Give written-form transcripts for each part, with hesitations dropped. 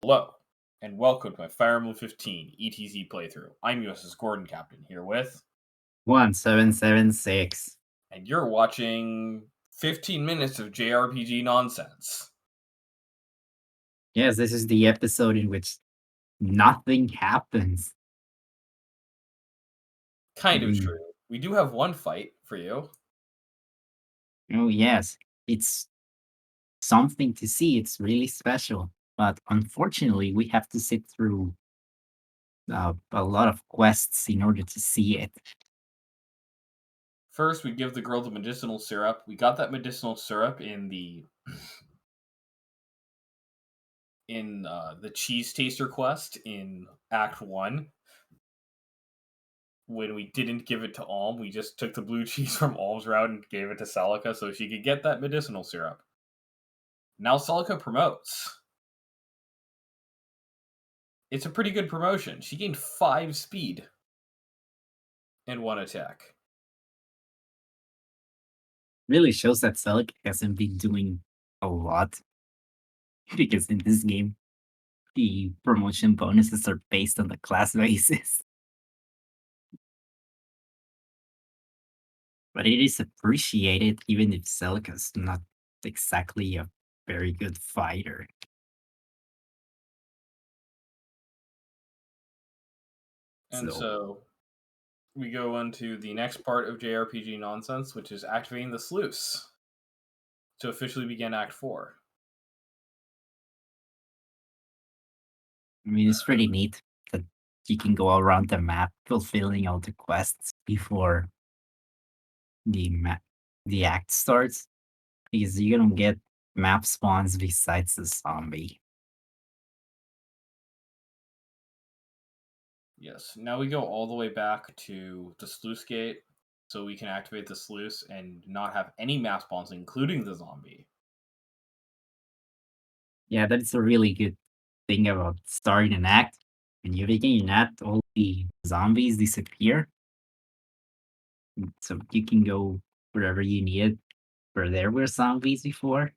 Hello, and welcome to my Fire Emblem 15 ETZ playthrough. I'm USS Gordon Captain here with, 1776. and you're watching 15 minutes of JRPG nonsense. Yes, this is the episode in which nothing happens. Kind of Mm. true. We do have one fight for you. Oh, yes, it's something to see. It's really special. But unfortunately, we have to sit through a lot of quests in order to see it. First, we give the girl the medicinal syrup. We got that medicinal syrup in the cheese taster quest in Act 1. When we didn't give it to Alm, we just took the blue cheese from Alm's route and gave it to Celica so she could get that medicinal syrup. Now Celica promotes. It's a pretty good promotion. She gained 5 speed and 1 attack. Really shows that Selic hasn't been doing a lot because in this game, the promotion bonuses are based on the class basis. But it is appreciated even if Celica's not exactly a very good fighter. And So so we go on to the next part of JRPG nonsense, which is activating the sluice to officially begin Act 4. I mean, it's pretty neat that you can go around the map fulfilling all the quests before the act starts because you don't get map spawns besides the zombie. Yes, now we go all the way back to the sluice gate so we can activate the sluice and not have any map spawns, including the zombie. Yeah, that's a really good thing about starting an act. When you begin an act, all the zombies disappear, so you can go wherever you need it. Where there were zombies before.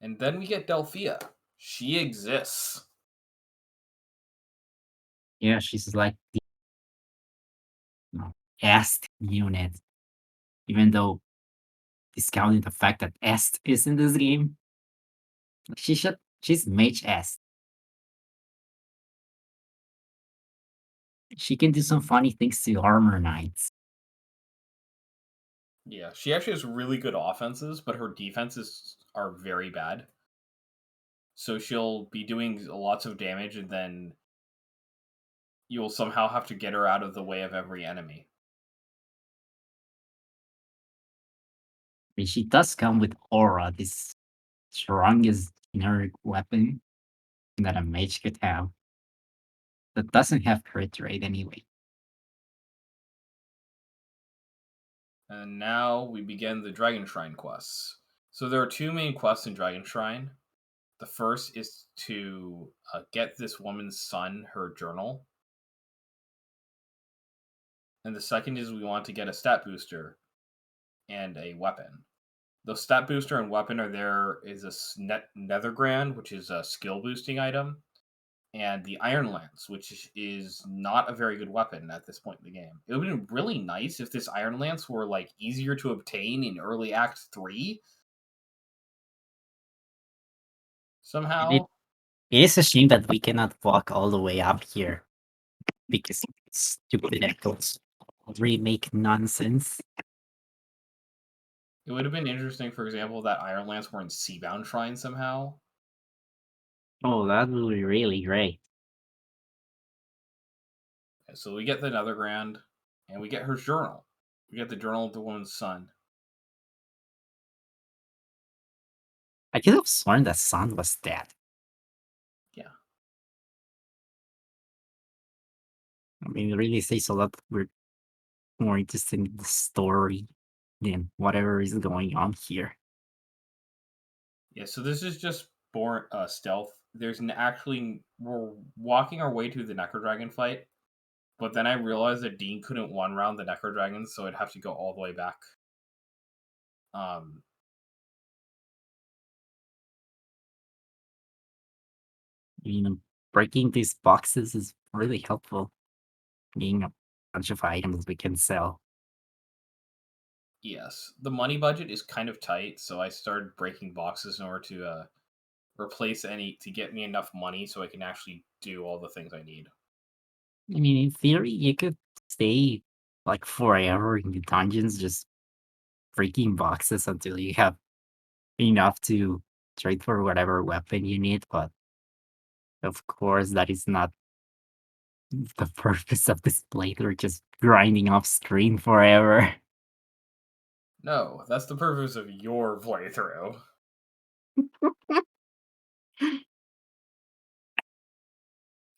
And then we get Delphia. She exists. Yeah, she's like the cast unit, even though discounting the fact that Est is in this game. She's Mage S. She can do some funny things to armor knights. Yeah, she actually has really good offenses, but her defenses are very bad. So she'll be doing lots of damage, and then you'll somehow have to get her out of the way of every enemy. I mean, she does come with aura, this strongest generic weapon that a mage could have. That doesn't have crit rate anyway. And now we begin the Dragon Shrine quests. So there are two main quests in Dragon Shrine. The first is to get this woman's son her journal, and the second is we want to get a stat booster and a weapon. The stat booster and weapon are there is Nethergrand, which is a skill boosting item, and the Iron Lance, which is not a very good weapon at this point in the game. It would have been really nice if this Iron Lance were like easier to obtain in early Act 3 And somehow. it is a shame that we cannot walk all the way up here because stupid echoes remake nonsense. It would have been interesting, for example, that Iron Lance were in Seabound Shrine somehow. Oh, that would be really great. So we get the Nethergrand, and we get her journal. We get the journal of the woman's son. I could have sworn that Sun was dead. Yeah. I mean, it really says a lot. We're more interested in the story than whatever is going on here. Yeah, so this is just born stealth. Actually we're walking our way to the Necro Dragon fight, but then I realized that Dean couldn't one round the Necro Dragons, so I'd have to go all the way back. Um You know, breaking these boxes is really helpful. Getting a bunch of items we can sell. Yes, the money budget is kind of tight, so I started breaking boxes in order to replace any to get me enough money so I can actually do all the things I need. I mean, in theory, you could stay like forever in the dungeons just breaking boxes until you have enough to trade for whatever weapon you need, but of course, that is not the purpose of this playthrough, just grinding off screen forever. No, that's the purpose of your playthrough.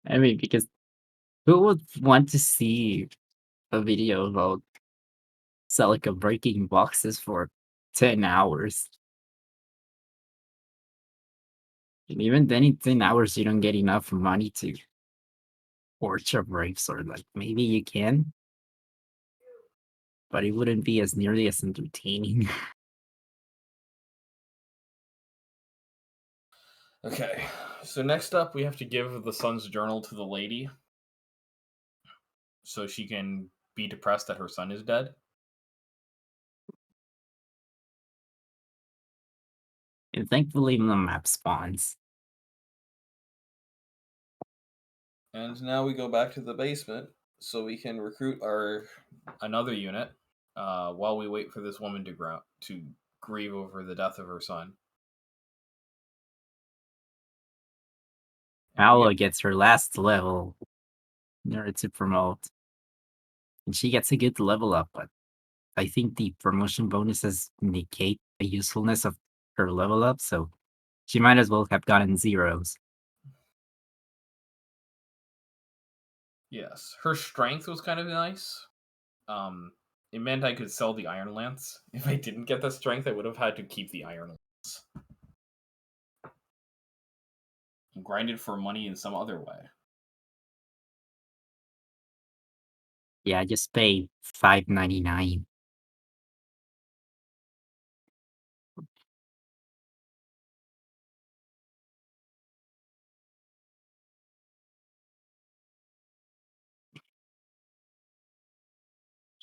I mean, because who would want to see a video about Celica breaking boxes for 10 hours? And even then, in 10 hours, you don't get enough money to forge a brave sword. Like, maybe you can, but it wouldn't be as nearly as entertaining. Okay, so next up, we have to give the son's journal to the lady so she can be depressed that her son is dead. And thankfully, the map spawns. And now we go back to the basement so we can recruit our another unit while we wait for this woman to grieve over the death of her son. And we Paola gets her last level in order to promote, and she gets a good level up, but I think the promotion bonuses negate the usefulness of her level up, so she might as well have gotten zeros. yes, her strength was kind of nice. It meant I could sell the iron lance. If I didn't get the strength, I would have had to keep the iron lance and grind it for money in some other way. Yeah, I just paid $5.99.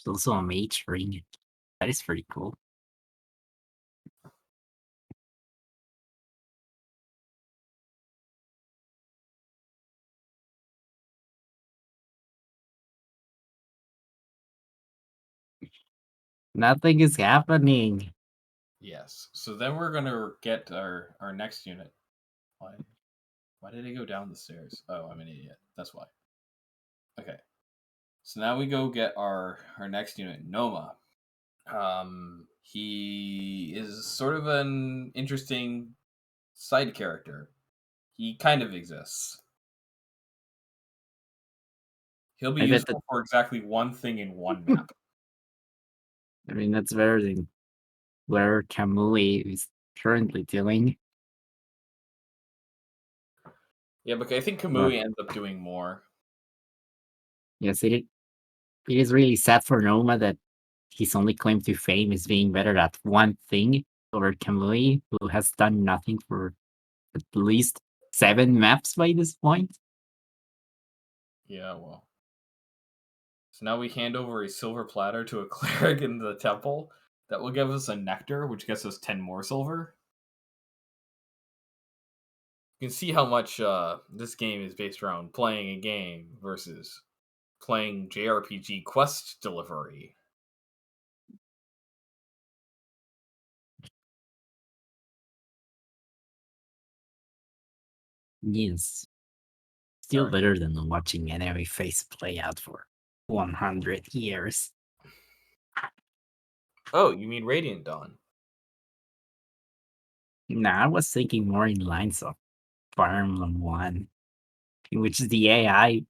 There's also a mage ring. That is pretty cool. Nothing is happening. Yes. So then we're gonna get our next unit. Why? Why did I go down the stairs? Oh, I'm an idiot. That's why. Okay. So now we go get our next unit, Noma. He is sort of an interesting side character. He kind of exists. He'll be I bet that, useful for exactly one thing in one map. I mean, that's better than where Kamui is currently doing. Yeah, but I think But Kamui ends up doing more. yes, it is really sad for Noma that his only claim to fame is being better at one thing over Kamui, who has done nothing for at least 7 maps by this point. Yeah, well. So now we hand over a silver platter to a cleric in the temple that will give us a nectar, which gets us 10 more silver. You can see how much this game is based around playing a game versus playing JRPG quest delivery. Yes, All still right. better than watching enemy face play out for 100 years. Oh, you mean Radiant Dawn? Nah, I was thinking more in lines of Fire Emblem 1, in which the AI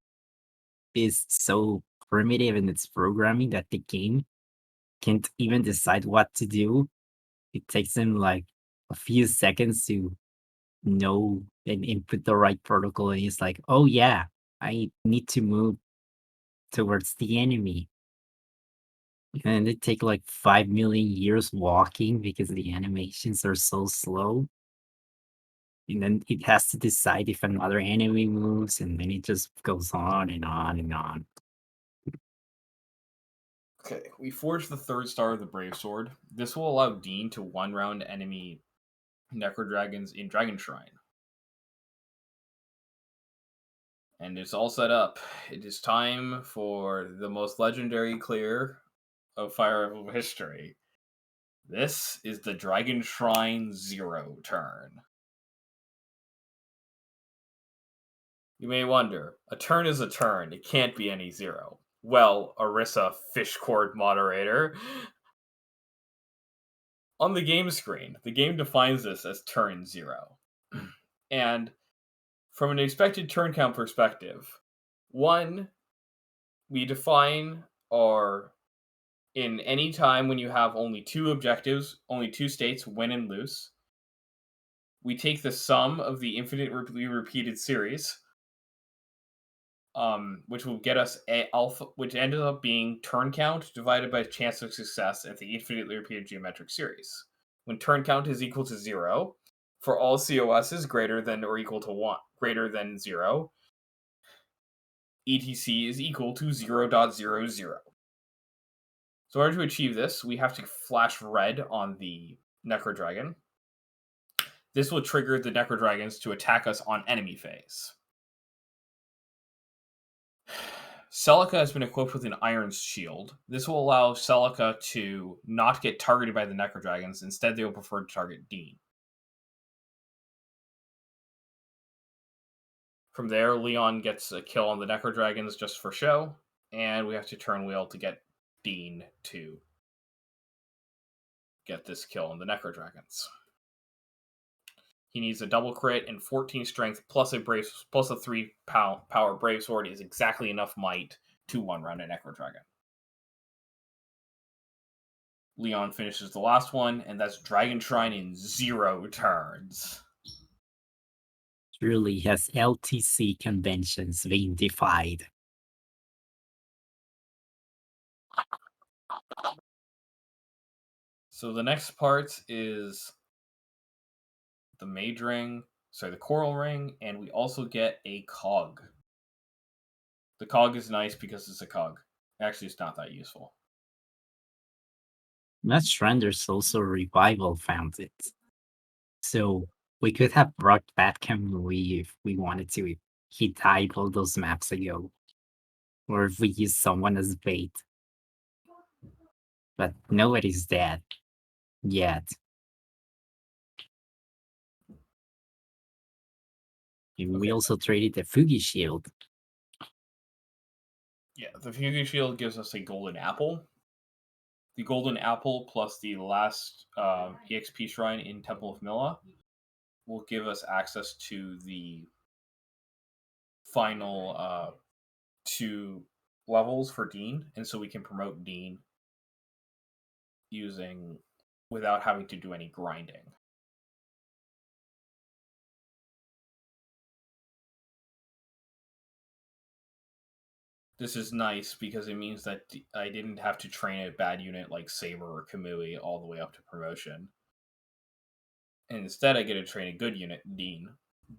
is so primitive in its programming that the game can't even decide what to do. It takes them like a few seconds to know and input the right protocol, and it's like, oh yeah, I need to move towards the enemy. And it take like 5 million years walking because the animations are so slow. And then it has to decide if another enemy moves, and then it just goes on and on and on. Okay, we forge the third star of the Brave Sword. This will allow Dean to one round enemy Necro Dragons in Dragon Shrine. And it's all set up. It is time for the most legendary clear of Fire Emblem history. This is the Dragon Shrine 0 turn. You may wonder, a turn is a turn. It can't be any 0. Well, Arissa Fishcord moderator. On the game screen, the game defines this as turn 0. And from an expected turn count perspective, one, we define our in any time when you have only two objectives, only two states, win and lose. We take the sum of the infinitely repeated series, which will get us a alpha, which ended up being turn count divided by chance of success at the infinitely repeated geometric series. When turn count is equal to 0, for all COSs greater than or equal to 1, greater than 0, ETC is equal to 0.00. So in order to achieve this, we have to flash red on the Necro Dragon. This will trigger the Necro Dragons to attack us on enemy phase. Celica has been equipped with an Iron Shield. This will allow Celica to not get targeted by the Necro Dragons. Instead, they will prefer to target Dean. From there, Leon gets a kill on the Necro Dragons just for show, and we have to turn wheel to get Dean to get this kill on the Necro Dragons. He needs a double crit and 14 strength plus a 3 power Brave Sword is exactly enough might to one round a Necro Dragon. Leon finishes the last one, and that's Dragon Shrine in 0 turns. Truly has LTC conventions been defied. So the next part is the the Coral Ring, and we also get a cog. The cog is nice because it's a cog. Actually, it's not that useful. Much Render's also revival found it. So we could have brought back Kamui if we wanted to. If he died all those maps ago. Or if we used someone as bait. But nobody's dead. Yet. And we Okay. also traded the Fugi Shield. Yeah, the Fugi Shield gives us a golden apple. The golden apple plus the last EXP shrine in Temple of Mila will give us access to the final 2 levels for Dean, and so we can promote Dean without having to do any grinding. This is nice because it means that I didn't have to train a bad unit like Saber or Kamui all the way up to promotion. And instead, I get to train a good unit, Dean.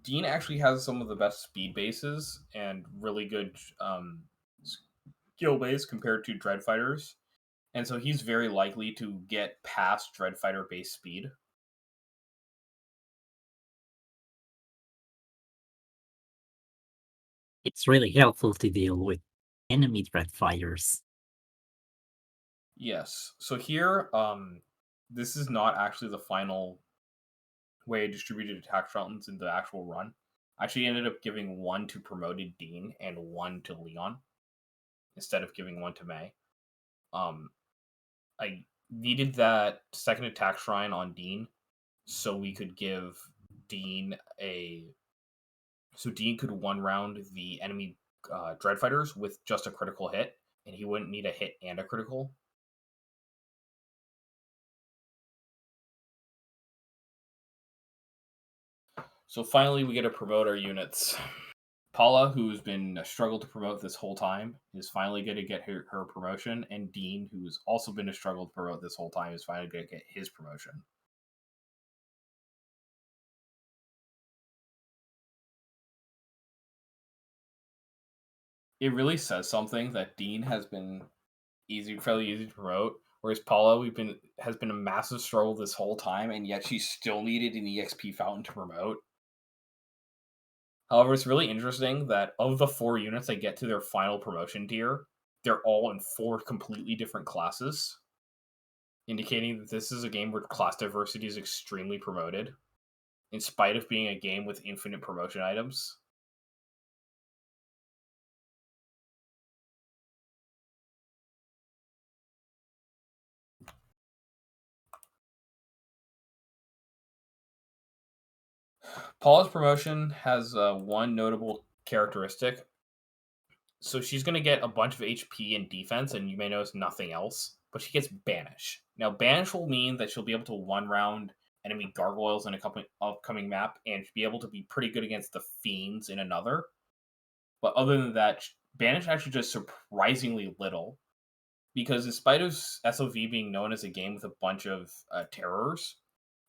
Dean actually has some of the best speed bases and really good skill base compared to Dread Fighters. And so he's very likely to get past Dread Fighter base speed. It's really helpful to deal with enemy Dread Fighters. Yes. So here, this is not actually the final way I distributed attack fountains in the actual run. I actually ended up giving 1 to promoted Dean and 1 to Leon instead of giving 1 to May. I needed that second attack shrine on Dean so we could give Dean so Dean could one round the enemy Dread Fighters with just a critical hit, and he wouldn't need a hit and a critical. So finally, we get to promote our units. Paula, who's been a struggle to promote this whole time, is finally going to get her promotion, and Dean, who's also been a struggle to promote this whole time, is finally going to get his promotion. it really says something that Dean has been fairly easy to promote, whereas Paula has been a massive struggle this whole time, and yet she still needed an EXP fountain to promote. However, it's really interesting that of the 4 units that get to their final promotion tier, they're all in 4 completely different classes, indicating that this is a game where class diversity is extremely promoted, in spite of being a game with infinite promotion items. Paula's promotion has one notable characteristic. So she's going to get a bunch of HP and defense, and you may notice nothing else, but she gets Banish. Now, Banish will mean that she'll be able to one round enemy gargoyles in a upcoming map and be able to be pretty good against the fiends in another. But other than that, Banish actually does surprisingly little because, in spite of SOV being known as a game with a bunch of terrors,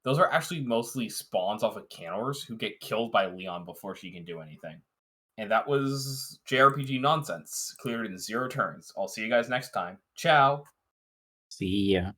those are actually mostly spawns off of Canors who get killed by Leon before she can do anything. And that was JRPG nonsense, cleared in 0 turns. I'll see you guys next time. Ciao! See ya.